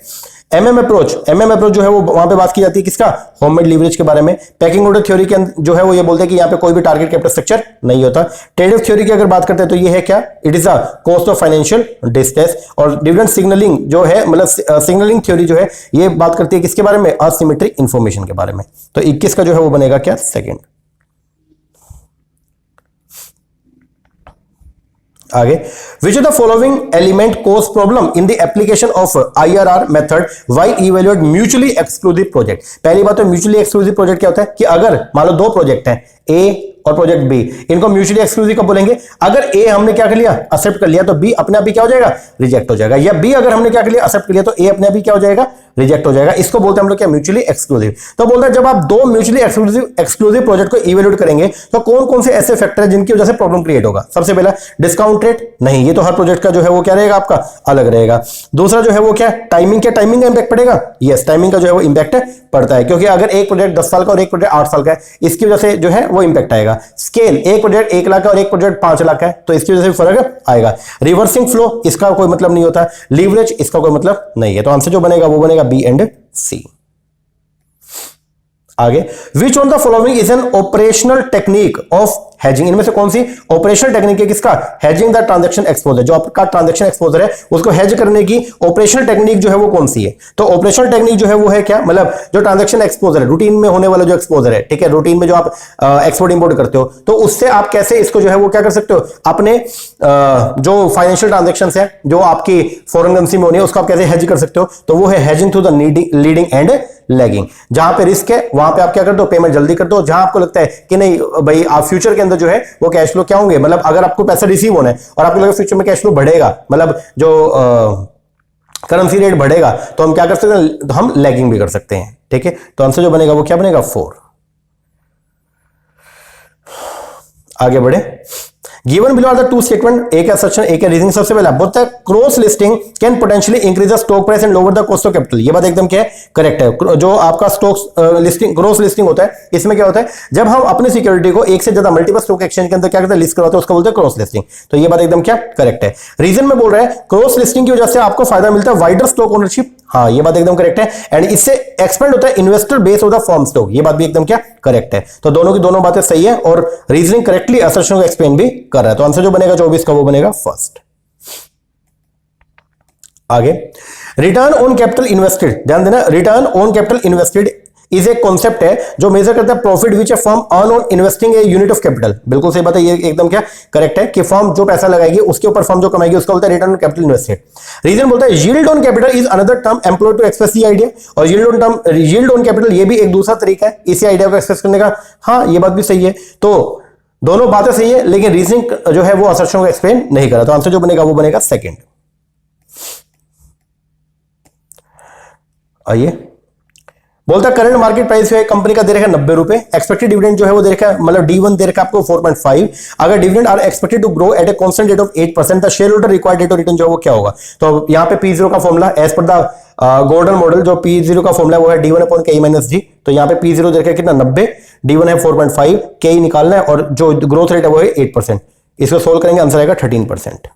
एमएम अप्रोच जो है वो वहां पे बात की जाती है किसका, होममेड लीवरेज के बारे में। पैकिंग ऑर्डर थ्योरी के जो है वो ये बोलते हैं कि यहां पे कोई भी टारगेट कैपिटल स्ट्रक्चर नहीं होता। ट्रेड ऑफ थ्योरी की अगर बात करते हैं तो ये है क्या, it is a cost of financial distress. और डिविडेंड सिग्नलिंग जो है, मतलब सिग्नलिंग थ्योरी जो है ये बात करती है किसके बारे में, असिमेट्रिक इंफॉर्मेशन के बारे में। तो 21 का जो है वो बनेगा क्या, सेकेंड। आगे, which of the following element cause problem in the application of IRR method while evaluate mutually exclusive project? पहली बात तो mutually exclusive project क्या होता है कि अगर मान लो दो प्रोजेक्ट हैं A और प्रोजेक्ट बी, इनको म्यूचुअली एक्सक्लूसिव कब बोलेंगे, अगर ए हमने क्या कर लिया, एक्सेप्ट कर लिया, तो बी अपने आप ही क्या हो जाएगा, रिजेक्ट हो जाएगा। या बी अगर हमने क्या कर लिया, एक्सेप्ट कर लिया, तो ए अपने आप ही क्या हो जाएगा, रिजेक्ट हो जाएगा। इसको बोलते हैं हम लोग क्या, म्यूचुअली एक्सक्लूसिव। तो बोलते हैं जब आप दो म्यूचुअली एक्सक्लूसिव प्रोजेक्ट को इवेल्यूएट करेंगे तो कौन कौन से ऐसे फैक्टर है जिनकी वजह से प्रॉब्लम क्रिएट होगा। सबसे पहला डिस्काउंट रेट, नहीं, ये तो हर प्रोजेक्ट का जो है वो क्या रहेगा, आपका अलग रहेगा। दूसरा जो है वो क्या, टाइमिंग, क्या टाइमिंग का इंपैक्ट पड़ेगा, यस, टाइमिंग का जो है वो इंपैक्ट पड़ता है, क्योंकि अगर एक प्रोजेक्ट 10 साल का और एक प्रोजेक्ट 8 साल का है, इसकी वजह से जो है वो इंपैक्ट आएगा। स्केल, एक प्रोजेक्ट 1 लाख का और एक प्रोजेक्ट 5 लाख का है, तो इसकी वजह से फर्क आएगा। रिवर्सिंग फ्लो, इसका कोई मतलब नहीं होता। लीवरेज, इसका कोई मतलब नहीं है। तो आंसर जो बनेगा वो बनेगा बी एंड सी। आगे, which on the following is an operational technique of hedging. इनमें से कौन सी ऑपरेशनल टेक्निक है किसका? Hedging the transaction exposure. जो आपका ट्रांजैक्शन एक्सपोजर है उसको हेज करने की ऑपरेशनल टेक्निक जो है वो कौन सी है? तो ऑपरेशनल टेक्निक जो है वो है क्या? मतलब जो ट्रांजैक्शन एक्सपोजर है, रूटीन में होने वाला जो एक्सपोजर है, ठीक है, रूटीन में जो आप एक्सपोर्ट इंपोर्ट करते हो, तो उससे आप कैसे इसको जो है वो क्या कर सकते हो? अपने जो फाइनेंशियल ट्रांजैक्शंस है जो आपकी फॉरेन करेंसी में होनी है उसको आप कैसे हेज कर सकते हो? तो वो है hedging through the leading and lagging. जहां पे रिस्क है वहां पे आप क्या कर दो? पेमेंट जल्दी कर दो। जहां आपको लगता है कि नहीं भाई आप फ्यूचर के अंदर जो है वो कैश फ्लो क्या होंगे, मतलब अगर आपको पैसा रिसीव होना है और आपको लगे फ्यूचर में कैश फ्लो बढ़ेगा, मतलब जो करेंसी रेट बढ़ेगा, तो हम क्या कर सकते हैं? तो हम लैगिंग भी कर सकते हैं, ठीक है। तो आंसर जो बनेगा वो क्या बनेगा? 4। आगे बढ़े। Given below are the two statement, एक assertion एक रीजनिंग। सबसे पहला बोलता है cross listing can potentially increase the stock price and lower the cost of capital. ये बात एकदम क्या है? करेक्ट है। जो आपका स्टॉक लिस्टिंग क्रॉस लिस्टिंग होता है, इसमें क्या होता है? जब हम अपनी सिक्योरिटी को एक से ज्यादा मल्टीपल स्टॉक एक्सचेंज के अंदर क्या करते हैं? लिस्ट करवाते हैं, उसको बोलते हैं क्रॉस लिस्टिंग। तो ये बात एकदम क्या करेक्ट है। रीजन में बोल रहा है क्रॉस लिस्टिंग की वजह से आपको फायदा मिलता है वाइडर स्टॉक ओनरशिप। हाँ, ये बात एकदम करेक्ट है। एंड इससे एक्सपेंड होता है investor base of the firm stock. ये बात भी एकदम क्या करेक्ट है। तो दोनों की दोनों बातें सही है और रीजनिंग करेक्टली असर्शन को एक्सप्लेन भी कर रहा है। तो आंसर जो बनेगा 24 का वो बनेगा फर्स्ट। आगे, रिटर्न ऑन कैपिटल इन्वेस्टेड। ध्यान देना, return on capital invested is एक कॉन्सेप्ट है जो मेजर करता है profit which A firm earn on investing a unit of capital. बिल्कुल सही बात है, ये एकदम क्या करेक्ट है कि फर्म जो पैसा लगाएगी उसके ऊपर फर्म जो कमाएगी उसका बोलता है return on capital invested. Reason बोलता है yield on capital is another term employed to express the idea. और यील्ड ऑन कैपिटल ये भी एक दूसरा तरीका है इसी आइडिया को एक्सप्रेस करने का। हाँ, ये बात भी सही है। तो दोनों बातें सही है, लेकिन रीजनिंग जो है वो असर्शन को एक्सप्लेन नहीं करा। तो आंसर जो बनेगा वो बनेगा सेकंड। आइए, बोलता है करंट मार्केट प्राइस है कंपनी का दे रखा है 90 रुपए। एक्सपेक्टेड डिविडेंड जो है वो दे रखा है, मतलब D1 दे रखा है आपको 4.5। अगर dividend are expected to grow at a constant rate of 8%, the share holder required rate of return जो है वो क्या होगा? तो यहां पे P0 का formula as per the Gordon model, जो P0 का फॉर्मूला है वो है D1 upon KE minus G। तो यहां पे P0 दे रखा है कितना? 90, D1 है 4.5, KE निकालना है और जो ग्रोथ रेट है वो है 8%। इसको सोल्व करेंगे, आंसर आएगा 13%।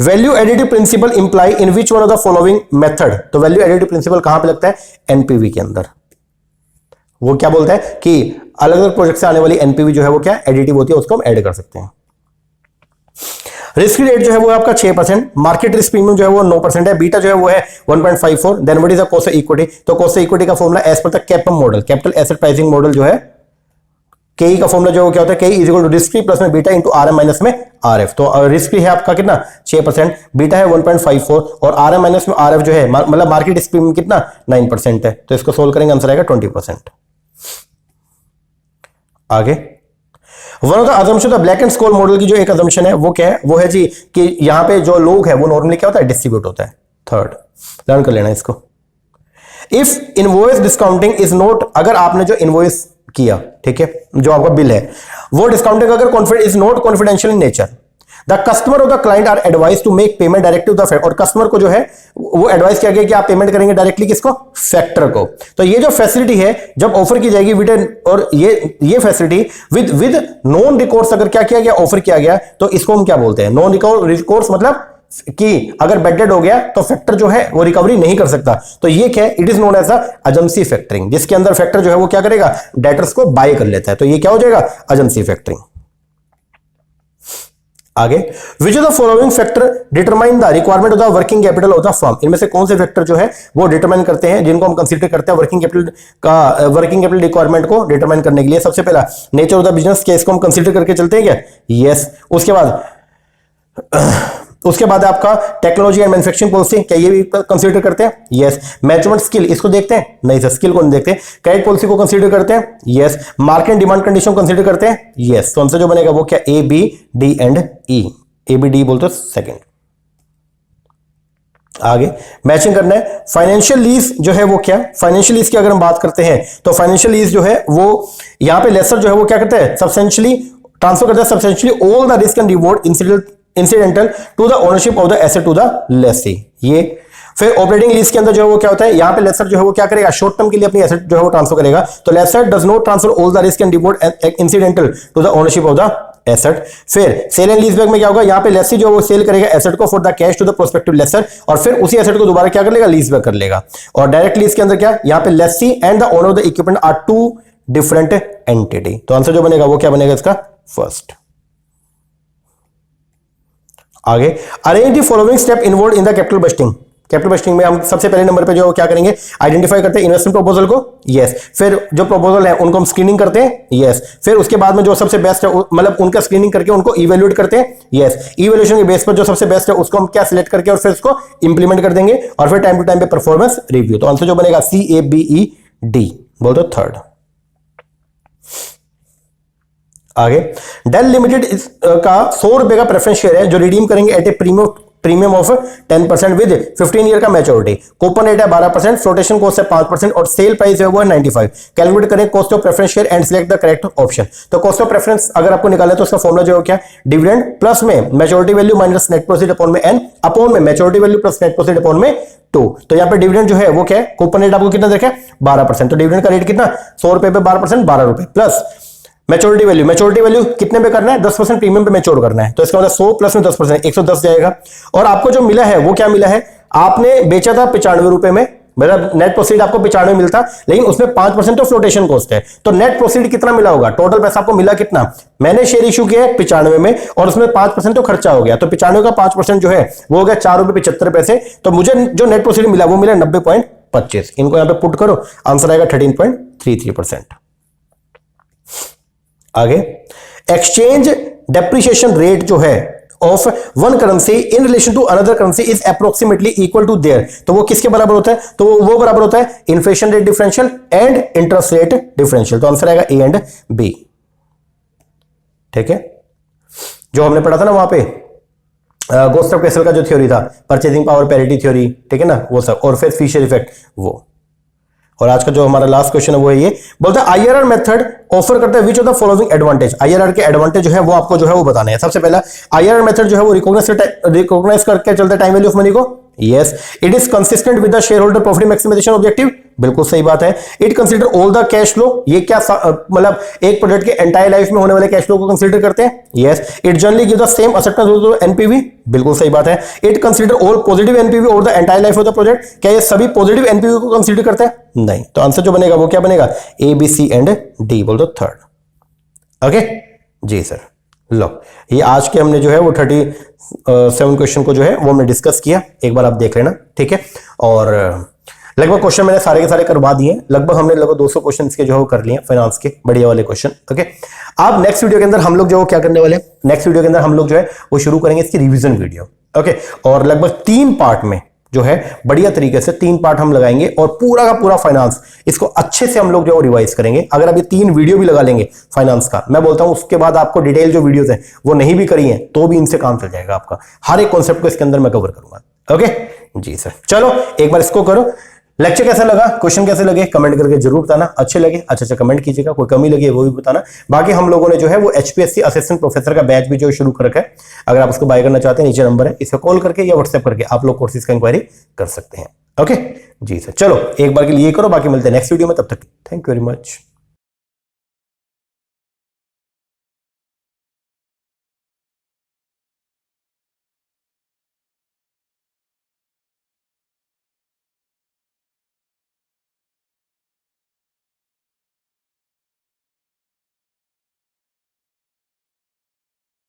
Value additive principle imply in which one of the following method. तो वैल्यू एडिटिव प्रिंसिपल कहां पे लगता है? एनपीवी के अंदर। वो क्या बोलता है कि अलग अलग प्रोजेक्ट से आने वाली एनपीवी जो है वो क्या एडिटिव होती है, उसको हम ऐड कर सकते हैं। रिस्क रेट जो है वो आपका 6%, मार्केट रिस्क प्रीमियम जो है वो 9% है, बीटा जो है वो है 1.54। Then what is the cost of equity? तो कॉस्ट ऑफ इक्विटी का formula as per the CAPM model, capital asset pricing model जो है, KE का फॉर्मूला जो है क्या होता है? KE is equal to risk free plus में बीटा इंटू RM माइनस में RF। तो रिस्क फ्री है आपका कितना? 6%, बीटा है 1.54 और RM माइनस में RF जो है मतलब मार्केट रिस्क प्रीमियम कितना? 9% है। तो इसको सोल्व करेंगे, आंसर आएगा 20%। आगे, one of the assumption of Black and Scholes model की जो एक अजम्पशन है वो क्या है? वो है जी कि यहां पे जो लोग है वो नॉर्मली क्या होता है? डिस्ट्रीब्यूट होता है। थर्ड लर्न कर लेना इसको। If invoice discounting is not, अगर आपने जो इनवॉइस किया, ठीक है, जो आपका बिल है वो डिस्काउंटिंग अगर is not confidential in nature, the customer और the client are advise to make payment direct to the factor. और कस्टमर को जो है वो एडवाइस किया गया कि आप पेमेंट करेंगे डायरेक्टली किसको? फैक्टर को। तो ये जो फैसिलिटी है जब ऑफर की जाएगी विद, और ये फैसिलिटी विद नॉन रिकोर्स अगर क्या किया गया? ऑफर किया गया, तो इसको हम क्या बोलते हैं? नॉन रिकोर्स मतलब कि अगर बैड डेट हो गया तो फैक्टर जो है वो रिकवरी नहीं कर सकता। तो ये क्या है? It is known as agency factoring, जिसके अंदर फैक्टर जो है वो क्या करेगा? डेटर्स को बाय कर लेता है। तो ये क्या हो जाएगा? Agency factoring. आगे, which of the following factor determine the requirement of the working capital of the firm. इनमें से कौन से फैक्टर जो है वो डिटरमाइन करते हैं, जिनको हम कंसीडर करते हैं वर्किंग कैपिटल रिक्वायरमेंट को डिटरमाइन करने के लिए? सबसे पहला नेचर ऑफ द बिजनेस, क्या इसको हम कंसीडर करके चलते हैं क्या? यस। उसके बाद आपका टेक्नोलॉजी एंड मैन्युफैक्चरिंग पॉलिसी, क्या ये भी कंसीडर करते हैं? यस। मैनेजमेंट स्किल, इसको देखते हैं? नहीं सर, स्किल को नहीं देखते। क्रेडिट पॉलिसी को कंसीडर करते हैं? Yes. Market demand condition consider करते हैं? यस। तो आंसर जो बनेगा वो क्या? A, B, D and E। A, B, D बोलते सेकंड। आगे मैचिंग करना है। फाइनेंशियल लीज जो है वो क्या? फाइनेंशियल लीज की अगर हम बात करते हैं तो फाइनेंशियल लीज जो है वो यहां पे लेसर जो है वो क्या करता है? सब्सटेंशियली ट्रांसफर करता है substantially all the risk and reward incidental to the ownership of the asset to the lessee. ये फिर ऑपरेटिंग लीज के अंदर जो है वो क्या होता है? यहां पे लेसर जो है वो क्या करेगा? शॉर्ट टर्म के लिए अपनी एसेट जो है वो ट्रांसफर करेगा। तो lessor does not transfer all the risk and reward incidental to the ownership of the asset. फिर सेल एंड लीज बैक में क्या होगा? यहां पे लेसी जो है वो सेल करेगा एसेट को for the cash to the prospective lessor, और फिर उसी एसेट को दोबारा क्या कर लेगा? लीज बैक कर लेगा। और डायरेक्ट लीज के अंदर क्या? यहां पे lessee and the owner of the equipment are two different entity. तो आंसर जो बनेगा वो क्या बनेगा इसका? फर्स्ट। आगे, arrange the following step involve in the capital budgeting. Capital budgeting में हम सबसे पहले नंबर पे जो क्या करेंगे, आइडेंटिफाई करते हैं इन्वेस्टमेंट प्रपोजल को, यस। फिर जो प्रपोजल है उनको हम स्क्रीनिंग करते हैं, यस। फिर उसके बाद में जो सबसे बेस्ट है मतलब उनका स्क्रीनिंग करके उनको इवेल्युएट करते हैं, यस। इवेल्युएशन के बेस पर जो सबसे बेस्ट है उसको हम क्या सिलेक्ट करके और फिर उसको इंप्लीमेंट कर देंगे, और फिर टाइम टू टाइम पे परफॉर्मेंस रिव्यू। तो आंसर जो बनेगा CABED, बोल दो थर्ड। आगे, डेल लिमिटेड का 100 रुपए का प्रेफरेंस शेयर है जो रिडीम करेंगे at a premium of 10% with 15 year का मैच्योरिटी। कूपन रेट है 12%, फ्लोटेशन कॉस्ट है 5% और सेल प्राइस है वो है 95। कैलकुलेट करें cost of preference share and select the correct option. तो कॉस्ट ऑफ प्रेफरेंस अगर आपको निकालना है तो उसका फॉर्मूला जो है क्या, डिविडेंड प्लस में maturity value minus net proceed upon में n अपॉन में maturity value plus net proceed upon में 2। तो यहाँ पे डिविडेंड जो है वो क्या है, कूपन रेट आपको कितना देखा है 12%, तो डिविडेंड का रेट कितना, 100 रुपए पे 12%, 12 रुपए प्लस मैच्योरिटी वैल्यू कितने पे करना है, 10% प्रीमियम पे मैच्योर करना है। तो इसका मतलब 100 प्लस में 10% 110 जाएगा। और आपको जो मिला है वो क्या मिला है, आपने बेचा था 95 रुपए में, मतलब नेट प्रोसीड आपको 95 मिलता, लेकिन उसमें 5% तो फ्लोटेशन कॉस्ट है। तो नेट प्रोसीड कितना मिला होगा, टोटल पैसा आपको मिला कितना, मैंने शेयर इशू किया है 95 में और उसमें 5% तो खर्चा हो गया, तो 95 का 5% जो है वो हो गया 4 रुपए 75 पैसे। तो मुझे जो नेट प्रोसीड मिला वो मिला 90.25। इनको यहां पे पुट करो, आंसर आएगा 13.33%। आगे, एक्सचेंज डेप्रिसिएशन रेट जो है of one currency in relation to another currency is approximately equal to their. तो वो किसके बराबर होता है, तो वो बराबर होता है inflation rate differential and interest rate differential. तो आंसर आएगा A एंड B। ठीक है, जो हमने पढ़ा था ना वहां पे गोस्टफ कैसल का जो थ्योरी था, परचेजिंग पावर पैरिटी थ्योरी, ठीक है ना वो सब, और फिर फिशर इफेक्ट वो। और आज का जो हमारा लास्ट क्वेश्चन है वो है ये, बोलता है IRR मेथड ऑफर करता है विच of the following advantage. IRR के एडवांटेज जो है वो आपको जो है वो बताने हैं। सबसे पहला IRR मेथड जो है वो रिकॉग्नाइज करके चलता टाइम वैल्यू ऑफ मनी को, yes. It is consistent with the share holder profit maximisation objective, बिल्कुल सही बात है। It consider all the cash flow, ये क्या मतलब एक प्रोडक्ट के एंटायर लाइफ में होने वाले कैश फ्लो को कंसीडर करते हैं, yes. It generally give the same acceptance to NPV, बिल्कुल सही बात है। It consider all positive NPV over the entire life of the project, क्या ये सभी पॉजिटिव एनपीवी को कंसीडर करते हैं, नहीं। तो आंसर जो बनेगा वो क्या बनेगा, A B C and D, बोल दो थर्ड। ओके जी सर, लो ये आज के हमने जो है वो 37 क्वेश्चन को जो है वो हमने डिस्कस किया, एक बार आप देख लेना, ठीक है। और लगभग क्वेश्चन मैंने सारे के सारे करवा दिए, लगभग हमने लगभग 200 क्वेश्चन इसके जो है कर लिए फाइनेंस के बढ़िया वाले क्वेश्चन। ओके, अब नेक्स्ट वीडियो के अंदर हम लोग जो क्या करने वाले, नेक्स्ट वीडियो के अंदर हम लोग जो है वो शुरू करेंगे इसकी रिवीजन वीडियो। ओके, और लगभग 3 पार्ट में जो है बढ़िया तरीके से 3 पार्ट हम लगाएंगे और पूरा का पूरा फाइनेंस इसको अच्छे से हम लोग जो है रिवाइज करेंगे। अगर अभी 3 वीडियो भी लगा लेंगे फाइनेंस का, मैं बोलता हूं उसके बाद आपको डिटेल जो वीडियोस हैं वो नहीं भी करी हैं तो भी इनसे काम चल जाएगा आपका। हर एक कॉन्सेप्ट को इसके अंदर मैं कवर करूंगा। ओके जी सर, चलो एक बार इसको करो। लेक्चर कैसा लगा, क्वेश्चन कैसे लगे, कमेंट करके जरूर बताना। अच्छे लगे अच्छा कमेंट कीजिएगा, कोई कमी लगी है वो भी बताना। बाकी हम लोगों ने जो है वो HPSC असिस्टेंट प्रोफेसर का बैच भी जो शुरू कर रखा है, अगर आप उसको बाय करना चाहते हैं नीचे नंबर है, इसे कॉल करके या व्हाट्सएप करके आप लोग कोर्सेज का इंक्वायरी कर सकते हैं। ओके जी सर, चलो एक बार के लिए करो, बाकी मिलते हैं नेक्स्ट वीडियो में, तब तक थैंक यू वेरी मच।